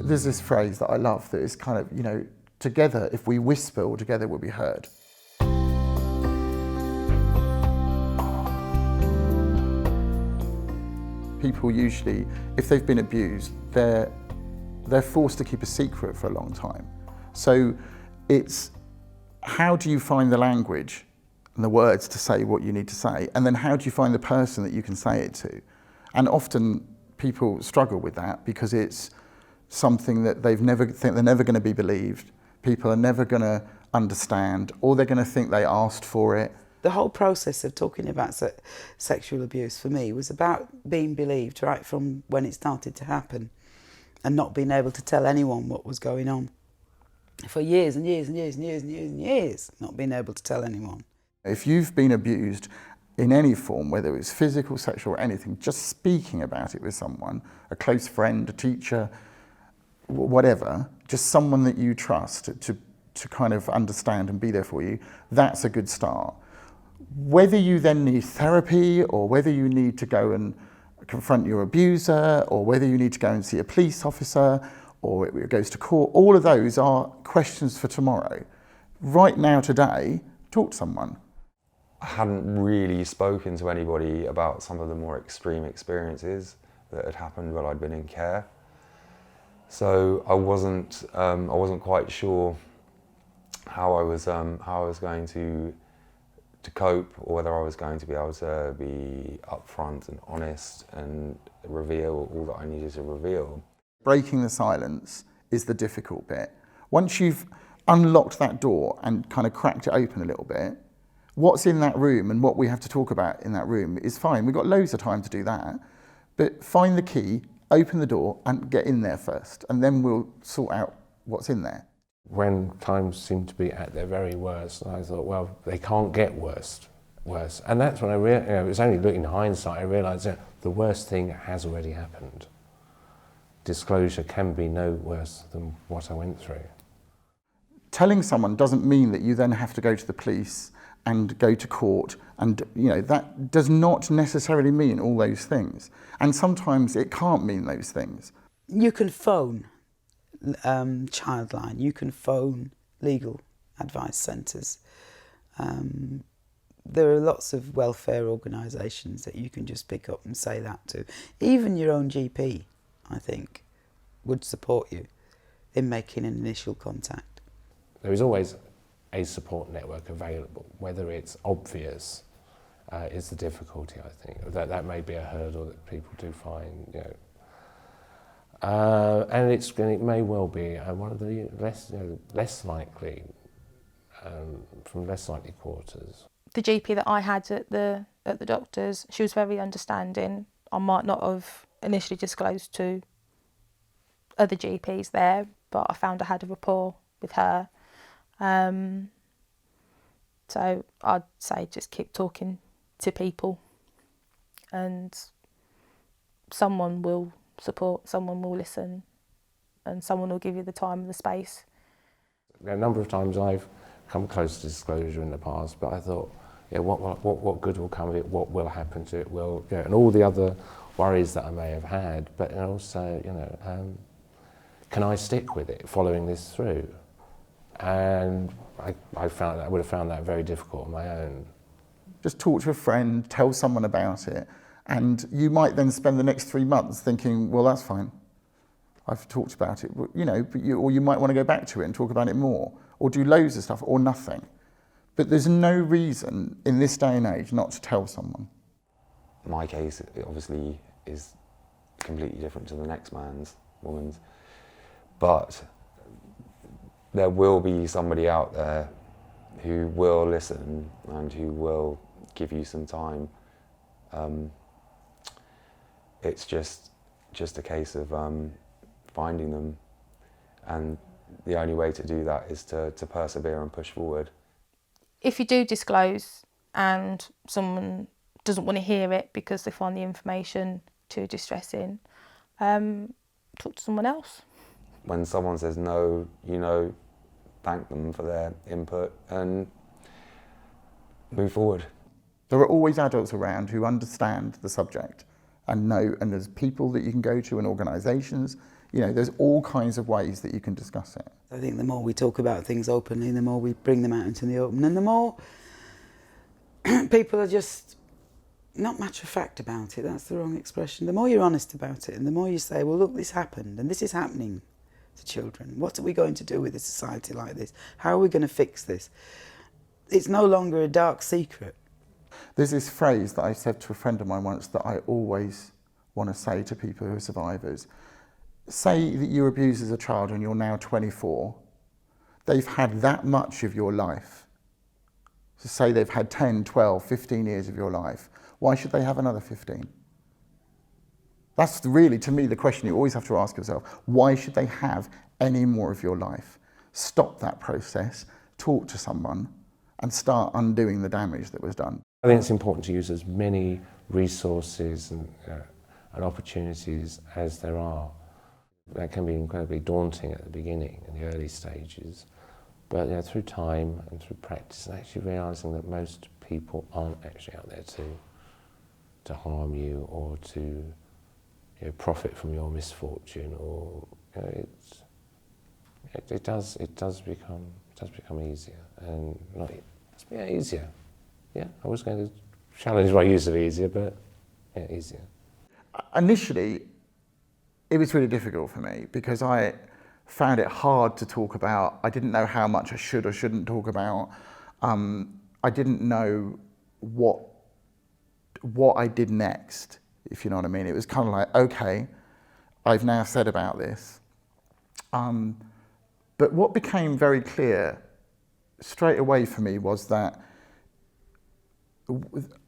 There's this phrase that I love that is kind of, together, if we whisper, or together we'll be heard. People usually, if they've been abused, they're forced to keep a secret for a long time. So it's, how do you find the language and the words to say what you need to say? And then how do you find the person that you can say it to? And often people struggle with that because it's something that they're never going to be believed. People are never going to understand, or they're going to think they asked for it. The whole process of talking about sexual abuse for me was about being believed right from when it started to happen, and not being able to tell anyone what was going on. For years and years and years and years and years and years, not being able to tell anyone. If you've been abused in any form, whether it's physical, sexual, or anything, just speaking about it with someone, a close friend, a teacher, whatever, just someone that you trust to kind of understand and be there for you, that's a good start. Whether you then need therapy, or whether you need to go and confront your abuser, or whether you need to go and see a police officer, or it goes to court, all of those are questions for tomorrow. Right now, today, talk to someone. I hadn't really spoken to anybody about some of the more extreme experiences that had happened while I'd been in care. So I wasn't quite sure how I was going to cope, or whether I was going to be able to be upfront and honest and reveal all that I needed to reveal. Breaking the silence is the difficult bit. Once you've unlocked that door and kind of cracked it open a little bit, what's in that room and what we have to talk about in that room is fine. We've got loads of time to do that, but find the key, open the door and get in there first, and then we'll sort out what's in there. When times seemed to be at their very worst, I thought, well, they can't get worse. And that's when it was only looking in hindsight, I realised that the worst thing has already happened. Disclosure can be no worse than what I went through. Telling someone doesn't mean that you then have to go to the police and go to court, and that does not necessarily mean all those things. And sometimes it can't mean those things. You can phone Childline, you can phone legal advice centres. There are lots of welfare organisations that you can just pick up and say that to. Even your own GP, I think, would support you in making an initial contact. There is always a support network available. Whether it's obvious is the difficulty, I think. That may be a hurdle that people do find, and it may well be one of the less likely, from less likely quarters. The GP that I had at the doctor's, she was very understanding. I might not have initially disclosed to other GPs there, but I found I had a rapport with her. So I'd say just keep talking to people, and someone will support, someone will listen, and someone will give you the time and the space. A number of times I've come close to disclosure in the past, but I thought, what good will come of it? What will happen to it? And all the other worries that I may have had, but also, can I stick with it, following this through? And I would have found that very difficult on my own. Just talk to a friend, tell someone about it, and you might then spend the next 3 months thinking, well, that's fine. I've talked about it, or you might want to go back to it and talk about it more, or do loads of stuff, or nothing. But there's no reason in this day and age not to tell someone. My case, it obviously, is completely different to the next woman's, but there will be somebody out there who will listen and who will give you some time. It's just a case of finding them, and the only way to do that is to persevere and push forward. If you do disclose and someone doesn't want to hear it because they find the information too distressing, talk to someone else. When someone says no, thank them for their input and move forward. There are always adults around who understand the subject and know, and there's people that you can go to and organisations. You know, there's all kinds of ways that you can discuss it. I think the more we talk about things openly, the more we bring them out into the open, and the more people are just not matter of fact about it. That's the wrong expression. The more you're honest about it, and the more you say, well, look, this happened, and this is happening to children. What are we going to do with a society like this? How are we going to fix this? It's no longer a dark secret. There's this phrase that I said to a friend of mine once that I always want to say to people who are survivors. Say that you were abused as a child and you're now 24. They've had that much of your life. So say they've had 10, 12, 15 years of your life. Why should they have another 15? That's really, to me, the question you always have to ask yourself. Why should they have any more of your life? Stop that process, talk to someone, and start undoing the damage that was done. I think it's important to use as many resources and opportunities as there are. That can be incredibly daunting at the beginning, in the early stages, but through time and through practice, and actually realising that most people aren't actually out there to harm you or to profit from your misfortune, or it does become easier, and easier. Yeah, I was going to challenge my use of easier, but easier. Initially, it was really difficult for me because I found it hard to talk about. I didn't know how much I should or shouldn't talk about. I didn't know what I did next, if you know what I mean. It was kind of like, okay, I've now said about this. But what became very clear straight away for me was that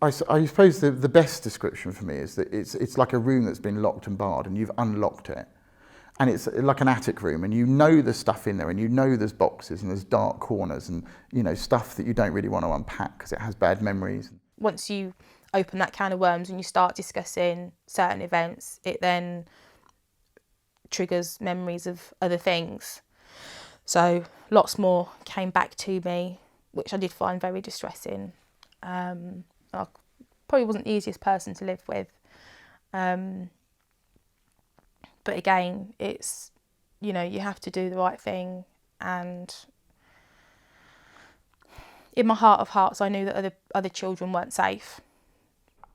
I suppose the best description for me is that it's like a room that's been locked and barred and you've unlocked it. And it's like an attic room, and you know there's stuff in there, and you know there's boxes and there's dark corners and stuff that you don't really want to unpack because it has bad memories. Once you open that can of worms and you start discussing certain events, it then triggers memories of other things. So lots more came back to me, which I did find very distressing. I probably wasn't the easiest person to live with. But again, it's, you have to do the right thing. And in my heart of hearts, I knew that other children weren't safe.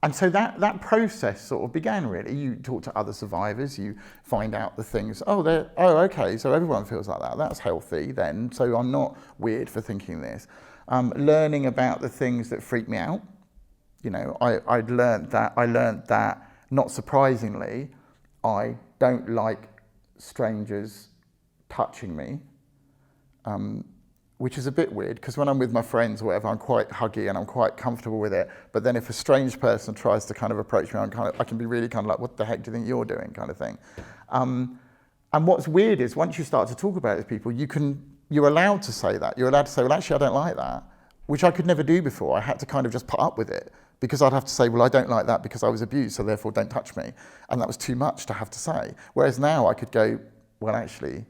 And so that process sort of began, really. You talk to other survivors, you find out the things, okay, so everyone feels like that. That's healthy then, so I'm not weird for thinking this. Learning about the things that freak me out. I learned that, not surprisingly, I don't like strangers touching me, which is a bit weird, because when I'm with my friends or whatever, I'm quite huggy and I'm quite comfortable with it. But then if a strange person tries to kind of approach me, I can be really kind of like, what the heck do you think you're doing, kind of thing. And what's weird is once you start to talk about it with people, you're allowed to say that. You're allowed to say, well, actually, I don't like that, which I could never do before. I had to kind of just put up with it because I'd have to say, well, I don't like that because I was abused, so therefore don't touch me. And that was too much to have to say. Whereas now I could go, well, actually,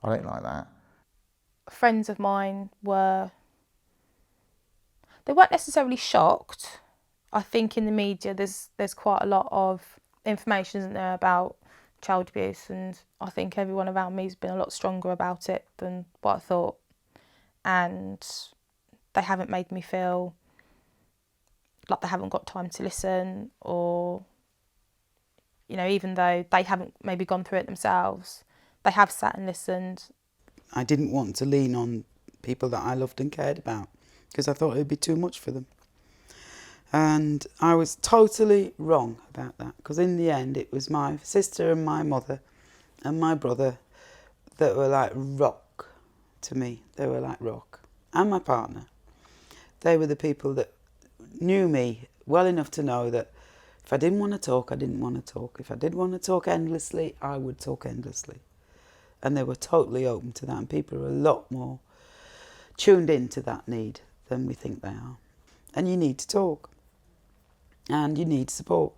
I don't like that. Friends of mine weren't necessarily shocked. I think in the media there's quite a lot of information, isn't there, about child abuse, and I think everyone around me has been a lot stronger about it than what I thought. And they haven't made me feel like they haven't got time to listen, or, even though they haven't maybe gone through it themselves, they have sat and listened. I didn't want to lean on people that I loved and cared about because I thought it would be too much for them. And I was totally wrong about that, because in the end it was my sister and my mother and my brother that were like rock to me. They were like rock. And my partner. They were the people that knew me well enough to know that if I didn't want to talk, I didn't want to talk. If I did want to talk endlessly, I would talk endlessly. And they were totally open to that, and people are a lot more tuned into that need than we think they are. And you need to talk, and you need support.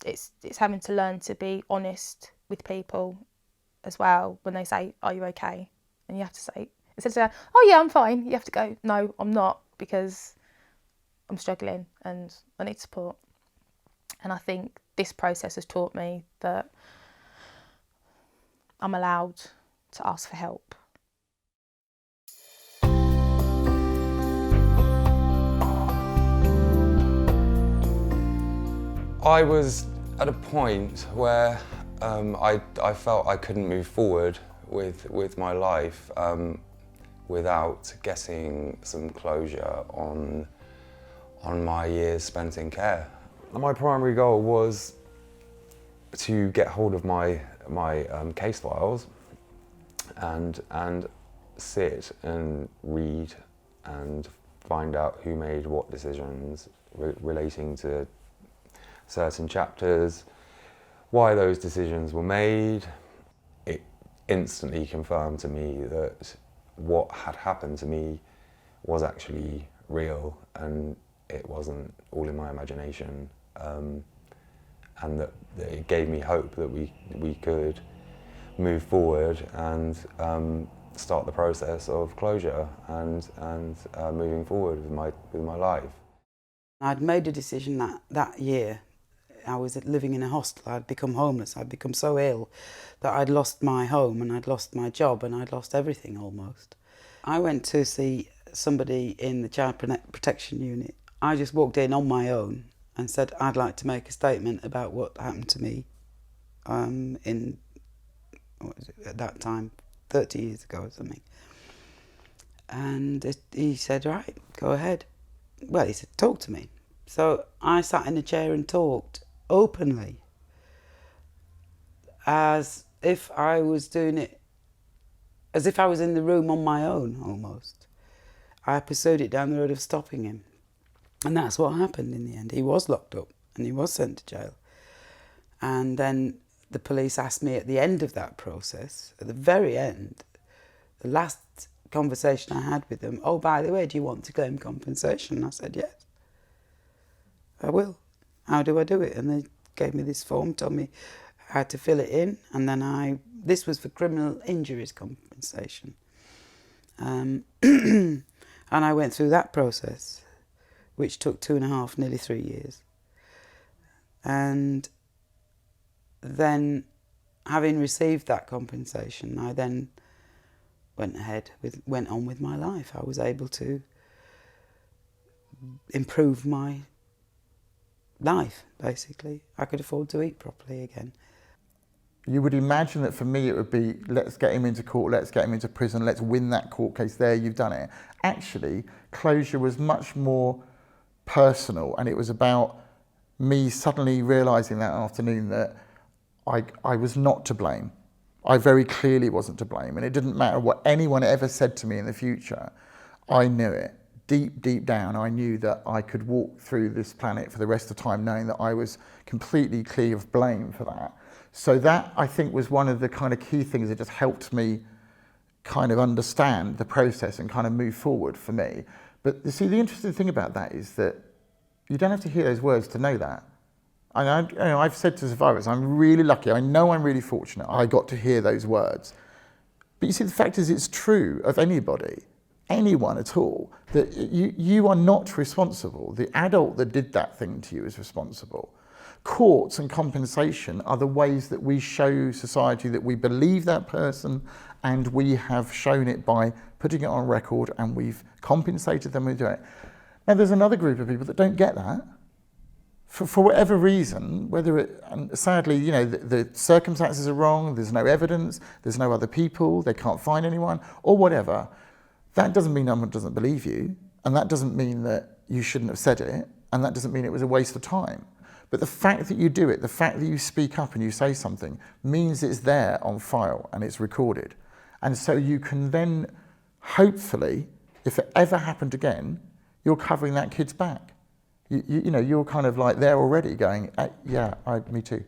It's having to learn to be honest with people as well when they say, are you okay? And you have to say, instead of saying, oh yeah, I'm fine, you have to go, no, I'm not, because I'm struggling and I need support. And I think this process has taught me that I'm allowed to ask for help. I was at a point where I felt I couldn't move forward with my life without getting some closure on my years spent in care. My primary goal was to get hold of my case files and sit and read and find out who made what decisions relating to certain chapters, why those decisions were made. It instantly confirmed to me that what had happened to me was actually real and it wasn't all in my imagination, and that it gave me hope that we could move forward and start the process of closure and moving forward with my life. I'd made a decision that year. I was living in a hostel. I'd become homeless. I'd become so ill that I'd lost my home and I'd lost my job and I'd lost everything almost. I went to see somebody in the child protection unit. I just walked in on my own and said, I'd like to make a statement about what happened to me in, what was it, at that time, 30 years ago or something. And he said, right, go ahead. Well, he said, talk to me. So I sat in a chair and talked openly, as if I was doing it, as if I was in the room on my own almost. I pursued it down the road of stopping him. And that's what happened in the end. He was locked up and he was sent to jail. And then the police asked me at the end of that process, at the very end, the last conversation I had with them, oh, by the way, do you want to claim compensation? And I said, yes, I will. How do I do it? And they gave me this form, told me how to fill it in. And then this was for criminal injuries compensation. And I went through that process, which took 2.5, nearly 3 years. And then, having received that compensation, I then went on with my life. I was able to improve my life, basically. I could afford to eat properly again. You would imagine that for me it would be, let's get him into court, let's get him into prison, let's win that court case, there, you've done it. Actually, closure was much more personal, and it was about me suddenly realising that afternoon that I was not to blame. I very clearly wasn't to blame, and it didn't matter what anyone ever said to me in the future. I knew it. Deep down, I knew that I could walk through this planet for the rest of the time knowing that I was completely clear of blame for that. So that, I think, was one of the kind of key things that just helped me kind of understand the process and kind of move forward for me. But you see, the interesting thing about that is that you don't have to hear those words to know that. And I've said to survivors, I'm really lucky, I know I'm really fortunate I got to hear those words. But you see, the fact is it's true of anybody, anyone at all, that you are not responsible. The adult that did that thing to you is responsible. Courts and compensation are the ways that we show society that we believe that person, and we have shown it by putting it on record, and we've compensated them with it. Now there's another group of people that don't get that. For whatever reason, and sadly, you know, the circumstances are wrong, there's no evidence, there's no other people, they can't find anyone, or whatever. That doesn't mean someone doesn't believe you, and that doesn't mean that you shouldn't have said it, and that doesn't mean it was a waste of time. But the fact that you do it, the fact that you speak up and you say something, means it's there on file and it's recorded. And so you can then, hopefully, if it ever happened again, you're covering that kid's back. You know, you're kind of like there already going, yeah, me too.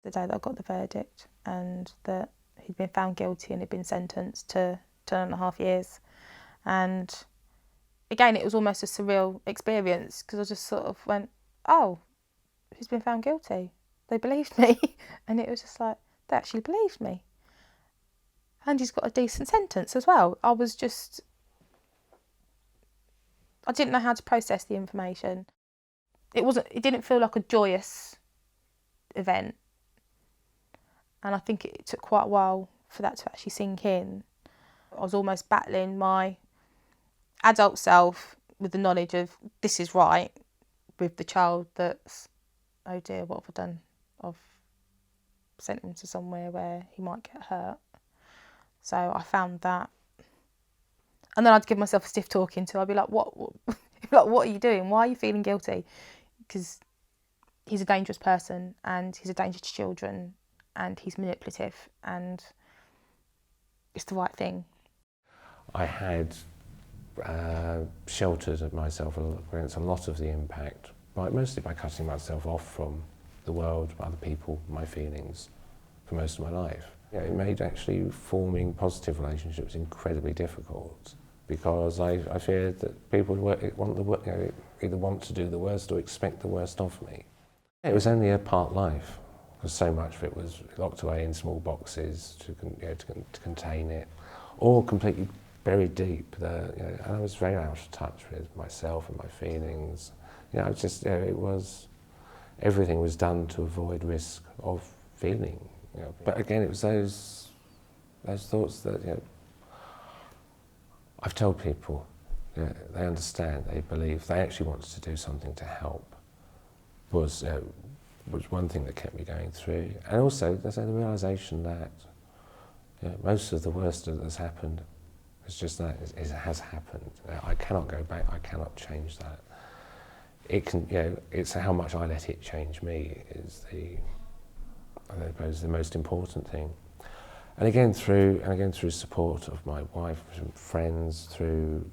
The day that I got the verdict and that he'd been found guilty and had been sentenced to 2.5 years. And again, it was almost a surreal experience because I just sort of went, oh, he's been found guilty. They believed me. And it was just like, they actually believed me. And he's got a decent sentence as well. I was just I didn't know how to process the information. It didn't feel like a joyous event. And I think it took quite a while for that to actually sink in. I was almost battling my adult self with the knowledge of this is right, with the child that's, oh dear, what have I done? I've sent him to somewhere where he might get hurt. So I found that. And then I'd give myself a stiff talking to. I'd be like, what like, what are you doing? Why are you feeling guilty? Because he's a dangerous person and he's a danger to children and he's manipulative and it's the right thing. I had sheltered myself against a lot of the impact, mostly by cutting myself off from the world, other people, my feelings, for most of my life. Yeah, it made actually forming positive relationships incredibly difficult because I feared that people either want to do the worst or expect the worst of me. It was only a part life, because so much of it was locked away in small boxes to contain it, or completely buried deep. And I was very out of touch with myself and my feelings. Everything was done to avoid risk of feeling. But again, it was those thoughts that I've told people, they understand, they believe, they actually wanted to do something to help. Was one thing that kept me going through, and also there's the realisation that most of the worst that has happened is just that it has happened. I cannot go back. I cannot change that. It can, it's how much I let it change me is I suppose the most important thing. And again through support of my wife, from friends, through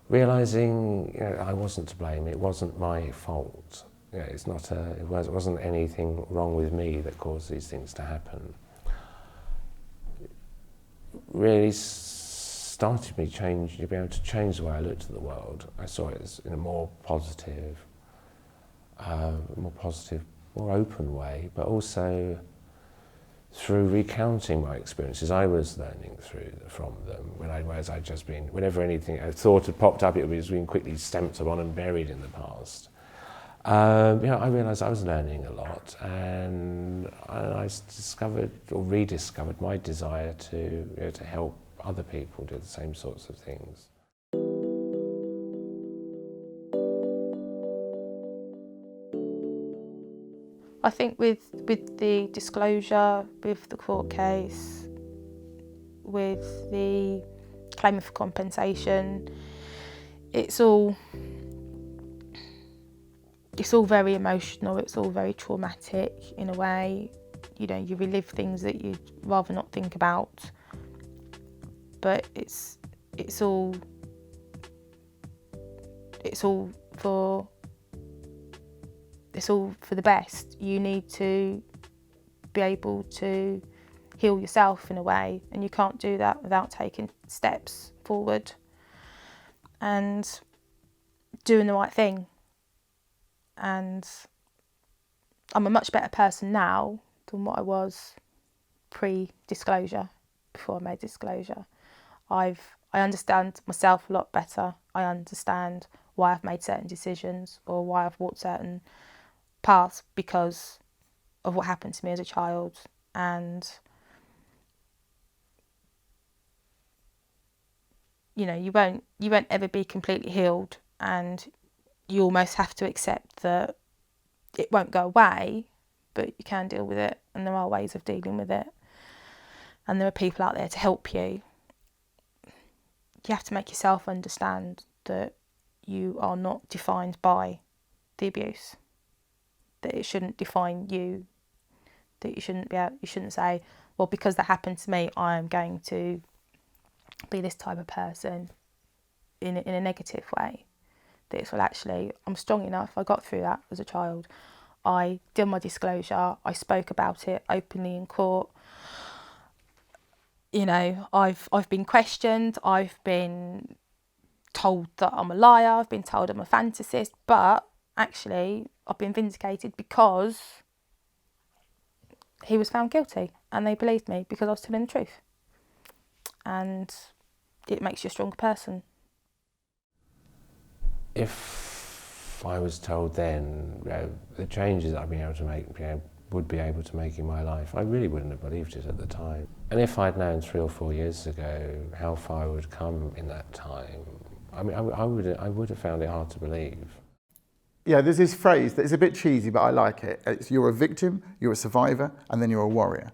realising I wasn't to blame. It wasn't my fault. It wasn't anything wrong with me that caused these things to happen. Really started me to be able to change the way I looked at the world. I saw it as in a more positive, more open way, but also through recounting my experiences. I was learning from them. Whenever a thought had popped up, it was being quickly stamped upon and buried in the past. I realised I was learning a lot, and I discovered or rediscovered my desire to help other people do the same sorts of things. I think with the disclosure, with the court case, with the claiming for compensation, it's all very emotional, it's all very traumatic in a way. You relive things that you'd rather not think about, but it's all for the best. You need to be able to heal yourself in a way, and you can't do that without taking steps forward and doing the right thing. And I'm a much better person now than what I was pre-disclosure, before I made disclosure. I understand myself a lot better. I understand why I've made certain decisions or why I've walked certain paths because of what happened to me as a child. And you won't ever be completely healed, and you almost have to accept that it won't go away, but you can deal with it, and there are ways of dealing with it, and there are people out there to help you. You have to make yourself understand that you are not defined by the abuse, that it shouldn't define you, that you shouldn't say, well, because that happened to me, I am going to be this type of person in a negative way. That it's, well, actually, I'm strong enough, I got through that as a child. I did my disclosure, I spoke about it openly in court. I've been questioned, I've been told that I'm a liar, I've been told I'm a fantasist, but actually I've been vindicated because he was found guilty and they believed me because I was telling the truth. And it makes you a stronger person. If I was told then, you know, the changes I'd be able to make, you know, would be able to make in my life, I really wouldn't have believed it at the time. And if I'd known 3 or 4 years ago how far I would come in that time, I mean, I would have found it hard to believe. Yeah, there's this phrase that is a bit cheesy, but I like it. It's you're a victim, you're a survivor, and then you're a warrior.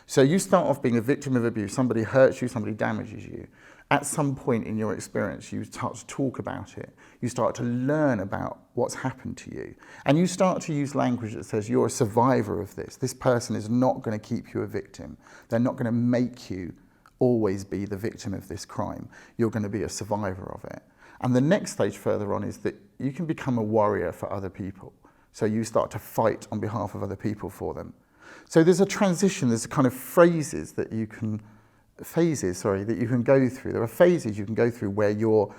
So you start off being a victim of abuse. Somebody hurts you, somebody damages you. At some point in your experience, you start to talk about it. You start to learn about what's happened to you. And you start to use language that says you're a survivor of this. This person is not going to keep you a victim. They're not going to make you always be the victim of this crime. You're going to be a survivor of it. And the next stage further on is that you can become a warrior for other people. So you start to fight on behalf of other people for them. So there's a transition, there's a kind of phases that you can go through. There are phases you can go through where your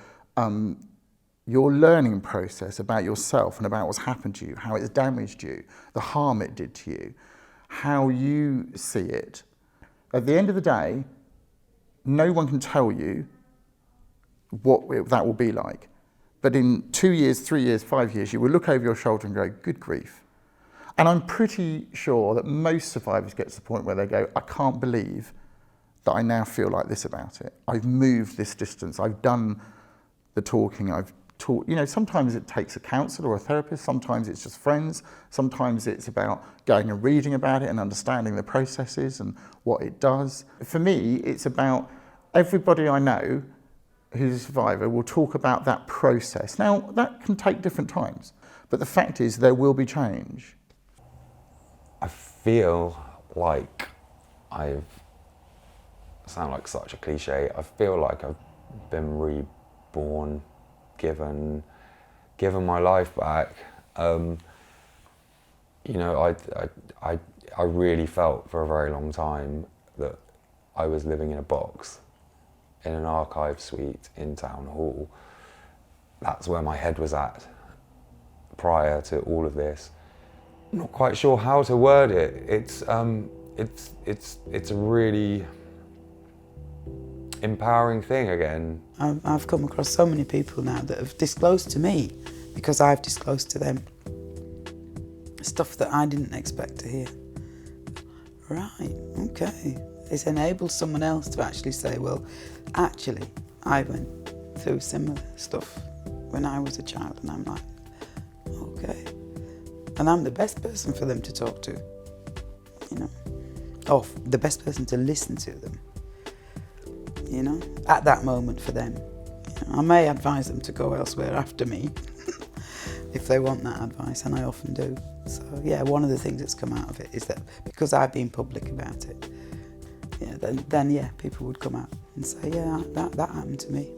learning process about yourself and about what's happened to you, how it's damaged you, the harm it did to you, how you see it. At the end of the day, no one can tell you what that will be like. But in 2 years, 3 years, 5 years, you will look over your shoulder and go, good grief. And I'm pretty sure that most survivors get to the point where they go, I can't believe that I now feel like this about it. I've moved this distance. I've done the talking. I've taught, you know, sometimes it takes a counsellor or a therapist. Sometimes it's just friends. Sometimes it's about going and reading about it and understanding the processes and what it does. For me, it's about everybody I know who's a survivor will talk about that process. Now, that can take different times, but the fact is there will be change. I feel like I sound like such a cliche. I feel like I've been reborn, given my life back. You know, I really felt for a very long time that I was living in a box, in an archive suite in Town Hall. That's where my head was at prior to all of this. I'm not quite sure how to word it. It's a really empowering thing again. I've come across so many people now that have disclosed to me because I've disclosed to them stuff that I didn't expect to hear. Right, okay. It's enabled someone else to actually say, well, actually, I went through similar stuff when I was a child, and I'm like, okay. And I'm the best person for them to talk to, you know, or the best person to listen to them, you know, at that moment for them. You know, I may advise them to go elsewhere after me if they want that advice, and I often do. So yeah, one of the things that's come out of it is that because I've been public about it, yeah, then yeah, people would come out and say, yeah, that happened to me.